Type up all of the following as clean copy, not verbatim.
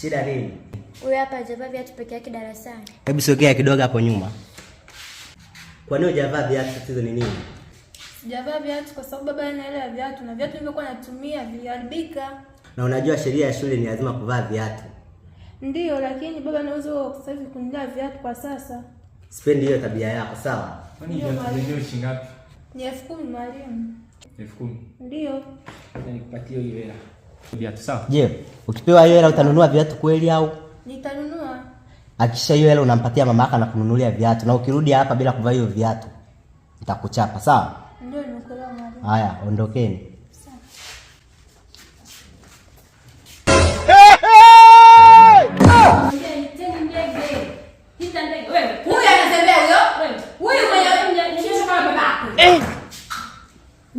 Shida nini? Huyu hapa hajavaa viatu peke yake darasani. Hebu sogea kidogo hapo nyuma. Kwa nini hujavaa viatu? Tatizo ni nini? Sijavaa viatu kwa sababu baba anaelewa viatu na viatu nilivyokuwa natumia viliharibika. Na unajua sheria ya shule ni lazima kuvaa viatu. Ndio, lakini baba anaweza sasa hivi kunilia viatu kwa sasa. Sipendi hiyo tabia yako, sawa? Kwani viatu vyenyewe shilingi ngapi? Ni 10,000 mwalimu. 10,000. Ndio. Nikupatie hiyo hela. Viatu sawa? Je, ukipewa hiyo hela utanunua viatu kweli au? Nitanunua. Akisha hiyo hela unampatia mama yako na kununulia viatu, na ukirudi hapa bila kuvaa hiyo viatu nitakuchapa, sawa? Ndio, nimekuelewa mwalimu. Haya, ondokeni.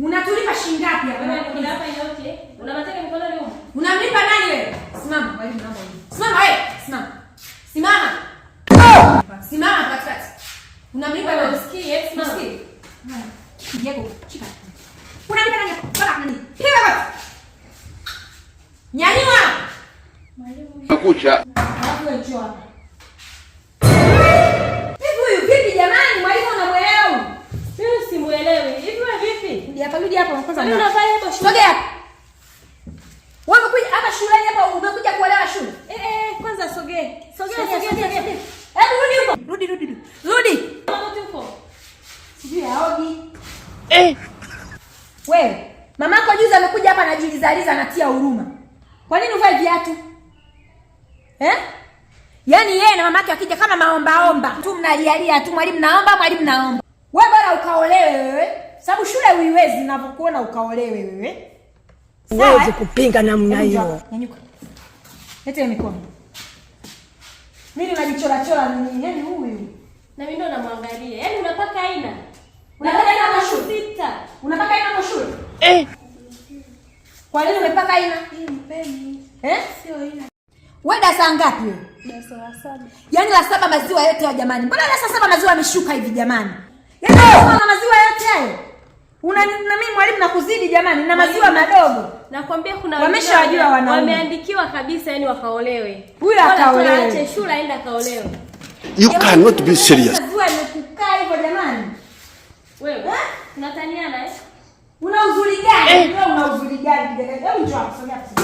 Unatulipa shilingi ngapi hapa? Unalipa yote. Unataka mkono leo? Unamlipa nani wewe? Simama, mwalimu naomba hivi. Simama wewe, simama. Simama. Simama katikati. Unamlipa na usikie, simama. Diego, shika. Unamlipa nani? Baba nani? Piga baba. Nyanyua. Mwalimu. Nakucha. Hapo njoo hapa. Hivi huyu vipi jamani? Mwalimu anamuelewa? Mimi simuelewi. Hivi wewe vipi? Rudi hapa kwanza. Mimi nafanya hapo shule. Sogea. Wewe umekuja hapa shuleni hapa umekuja kuelewa shule? Kwanza sogea. Sogea. Hebu rudi huko. Rudi. Mama tuko. Sijui haogi. Wewe, mamako juzi amekuja hapa anajilizaliza anatia huruma. Kwa nini uvae viatu? Yaani yeye na mamake akija kama maomba tu mnalialia tu, mwalimu naomba. Wewe bora ukaolewe wewe. Sababu shule huiwezi ninavyokuona ukaolewe wewe. Uweze kupinga namna hiyo. Nyanyuka. Leta mikono. Mimi unajichora nini? Yaani huyu. Na mimi ndo namwangalia. Yaani unapaka aina. Unapaka aina kwa shule? Sita. Unapaka aina kwa shule? Kwa nini umepaka aina? Hii mpeni. Sio aina. Wewe darasa ngapi wewe? Darasa la 7. Yaani la 7 maziwa yote ya jamani. Mbona darasa 7 maziwa yameshuka hivi jamani? Yaani na maziwa yote hayo. Na mimi mwalimu nakuzidi jamani, na maziwa madogo. Nakwambia kuna wameshawajua wanaume. Wameandikiwa kabisa yani wakaolewe. Huyu akaolewe. Aache shule aende akaolewe. You cannot be serious. Maziwa yamekukaa hivyo jamani. Wewe unataniana Una uzuri gani? Wewe una uzuri gani? Hebu njoo hapa, sogea hapa.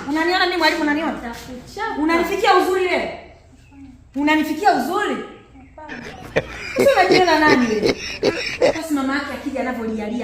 Unaniona mimi mwalimu unaniona? Takuchapa. Unanifikia uzuri wewe? Unanifikia uzuri? Hapana. Sio unajiona nani wewe? Basi mama yake akija anavyolialia